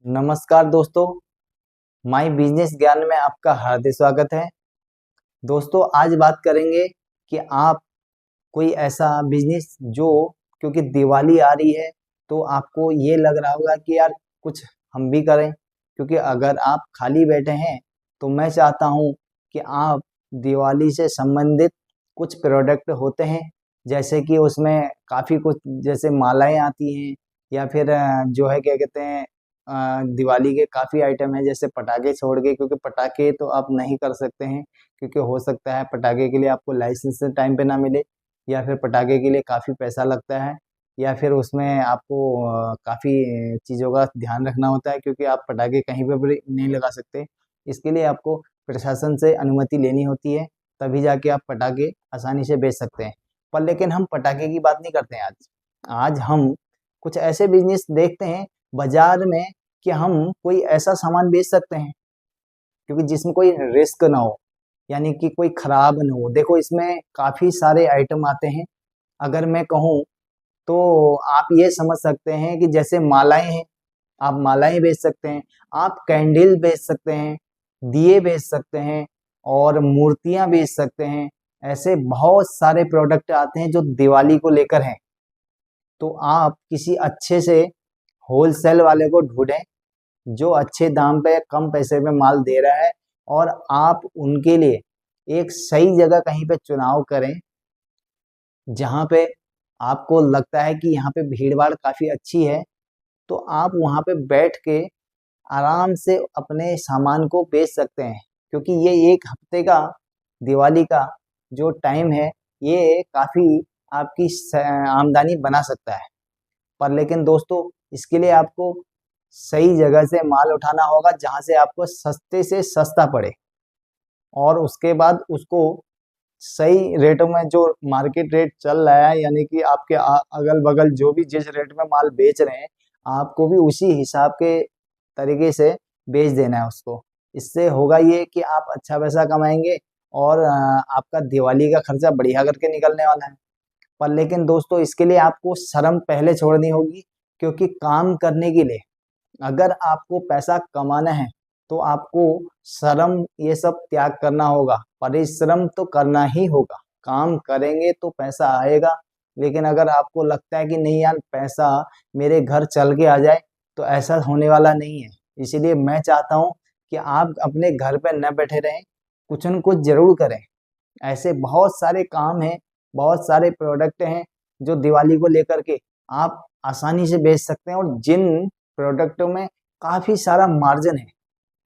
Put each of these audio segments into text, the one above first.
नमस्कार दोस्तों, my business ज्ञान में आपका हार्दिक स्वागत है। दोस्तों आज बात करेंगे कि आप कोई ऐसा बिजनेस जो क्योंकि दिवाली आ रही है तो आपको ये लग रहा होगा कि यार कुछ हम भी करें, क्योंकि अगर आप खाली बैठे हैं तो मैं चाहता हूँ कि आप दिवाली से संबंधित कुछ प्रोडक्ट होते हैं, जैसे कि उसमें काफ़ी कुछ जैसे मालाएं आती हैं या फिर जो है क्या कहते हैं दिवाली के काफ़ी आइटम हैं, जैसे पटाखे छोड़ के, क्योंकि पटाखे तो आप नहीं कर सकते हैं क्योंकि हो सकता है पटाखे के लिए आपको लाइसेंस टाइम पे ना मिले, या फिर पटाखे के लिए काफ़ी पैसा लगता है, या फिर उसमें आपको काफ़ी चीज़ों का ध्यान रखना होता है, क्योंकि आप पटाखे कहीं पे भी नहीं लगा सकते। इसके लिए आपको प्रशासन से अनुमति लेनी होती है, तभी जाके आप पटाखे आसानी से बेच सकते हैं। पर लेकिन हम पटाखे की बात नहीं करते हैं आज। आज हम कुछ ऐसे बिजनेस देखते हैं बाजार में कि हम कोई ऐसा सामान बेच सकते हैं क्योंकि जिसमें कोई रिस्क ना हो, यानी कि कोई खराब ना हो। देखो इसमें काफ़ी सारे आइटम आते हैं। अगर मैं कहूँ तो आप ये समझ सकते हैं कि जैसे मालाएं हैं, आप मालाएं बेच सकते हैं, आप कैंडल बेच सकते हैं, दिए बेच सकते हैं और मूर्तियां बेच सकते हैं। ऐसे बहुत सारे प्रोडक्ट आते हैं जो दिवाली को लेकर हैं। तो आप किसी अच्छे से होलसेल वाले को ढूंढें जो अच्छे दाम पे कम पैसे में माल दे रहा है, और आप उनके लिए एक सही जगह कहीं पे चुनाव करें जहाँ पे आपको लगता है कि यहाँ पे भीड़ भाड़ काफ़ी अच्छी है। तो आप वहाँ पे बैठ के आराम से अपने सामान को बेच सकते हैं, क्योंकि ये एक हफ्ते का दिवाली का जो टाइम है, ये काफ़ी आपकी आमदनी बना सकता है। पर लेकिन दोस्तों इसके लिए आपको सही जगह से माल उठाना होगा जहाँ से आपको सस्ते से सस्ता पड़े, और उसके बाद उसको सही रेटों में जो मार्केट रेट चल रहा है, यानी कि आपके अगल बगल जो भी जिस रेट में माल बेच रहे हैं, आपको भी उसी हिसाब के तरीके से बेच देना है उसको। इससे होगा ये कि आप अच्छा पैसा कमाएंगे और आपका दिवाली का खर्चा बढ़िया करके निकलने वाला है। पर लेकिन दोस्तों इसके लिए आपको शर्म पहले छोड़नी होगी, क्योंकि काम करने के लिए अगर आपको पैसा कमाना है तो आपको शर्म ये सब त्याग करना होगा। परिश्रम तो करना ही होगा, काम करेंगे तो पैसा आएगा। लेकिन अगर आपको लगता है कि नहीं यार पैसा मेरे घर चल के आ जाए, तो ऐसा होने वाला नहीं है। इसीलिए मैं चाहता हूँ कि आप अपने घर पे न बैठे रहें, कुछ न कुछ जरूर करें। ऐसे बहुत सारे काम हैं, बहुत सारे प्रोडक्ट हैं जो दिवाली को लेकर के आप आसानी से बेच सकते हैं, और जिन प्रोडक्टों में काफ़ी सारा मार्जिन है,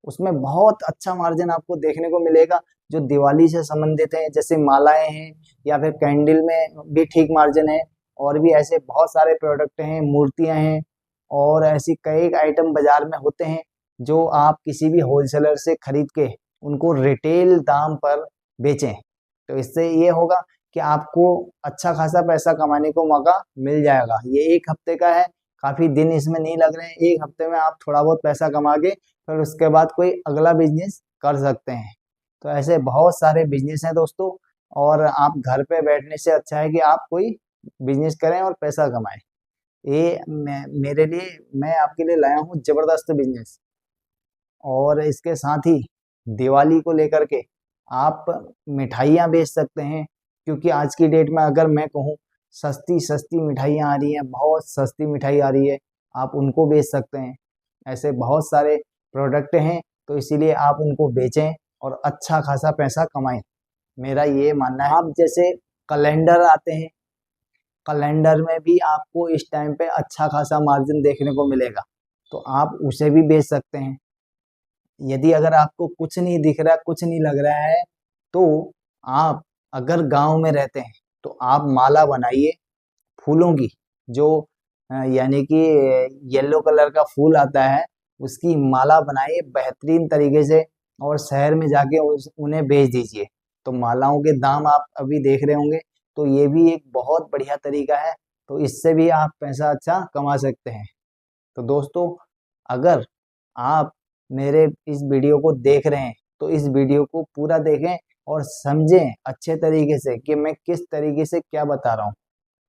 उसमें बहुत अच्छा मार्जिन आपको देखने को मिलेगा जो दिवाली से संबंधित है। जैसे मालाएं हैं या फिर कैंडल में भी ठीक मार्जिन है, और भी ऐसे बहुत सारे प्रोडक्ट हैं, मूर्तियां हैं, और ऐसी कई आइटम बाजार में होते हैं जो आप किसी भी होलसेलर से खरीद के उनको रिटेल दाम पर बेचें। तो इससे ये होगा कि आपको अच्छा खासा पैसा कमाने को मौका मिल जाएगा। ये एक हफ्ते का है, काफ़ी दिन इसमें नहीं लग रहे हैं। एक हफ्ते में आप थोड़ा बहुत पैसा कमा के फिर उसके बाद कोई अगला बिजनेस कर सकते हैं। तो ऐसे बहुत सारे बिजनेस हैं दोस्तों, और आप घर पे बैठने से अच्छा है कि आप कोई बिजनेस करें और पैसा कमाएं। ये मेरे लिए मैं आपके लिए लाया हूँ जबरदस्त बिजनेस। और इसके साथ ही दिवाली को लेकर के आप मिठाइयाँ बेच सकते हैं, क्योंकि आज की डेट में अगर मैं कहूँ सस्ती सस्ती मिठाइयाँ आ रही हैं, बहुत सस्ती मिठाई आ रही है, आप उनको बेच सकते हैं। ऐसे बहुत सारे प्रोडक्ट हैं, तो इसीलिए आप उनको बेचें और अच्छा खासा पैसा कमाएं। मेरा ये मानना है। आप जैसे कैलेंडर आते हैं, कैलेंडर में भी आपको इस टाइम पे अच्छा खासा मार्जिन देखने को मिलेगा, तो आप उसे भी बेच सकते हैं। यदि अगर आपको कुछ नहीं दिख रहा, कुछ नहीं लग रहा है, तो आप अगर गांव में रहते हैं तो आप माला बनाइए फूलों की, जो यानी कि येलो कलर का फूल आता है, उसकी माला बनाइए बेहतरीन तरीके से, और शहर में जाके उन्हें बेच दीजिए। तो मालाओं के दाम आप अभी देख रहे होंगे, तो ये भी एक बहुत बढ़िया तरीका है। तो इससे भी आप पैसा अच्छा कमा सकते हैं। तो दोस्तों अगर आप मेरे इस वीडियो को देख रहे हैं तो इस वीडियो को पूरा देखें और समझें अच्छे तरीके से कि मैं किस तरीके से क्या बता रहा हूँ।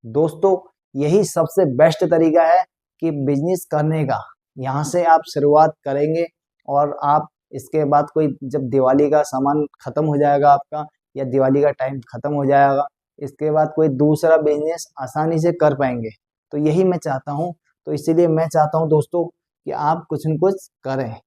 दोस्तों यही सबसे बेस्ट तरीका है कि बिजनेस करने का। यहाँ से आप शुरुआत करेंगे और आप इसके बाद कोई जब दिवाली का सामान ख़त्म हो जाएगा आपका या दिवाली का टाइम ख़त्म हो जाएगा, इसके बाद कोई दूसरा बिजनेस आसानी से कर पाएंगे। तो यही मैं चाहता हूँ, तो इसीलिए मैं चाहता हूँ दोस्तों कि आप कुछ न कुछ करें।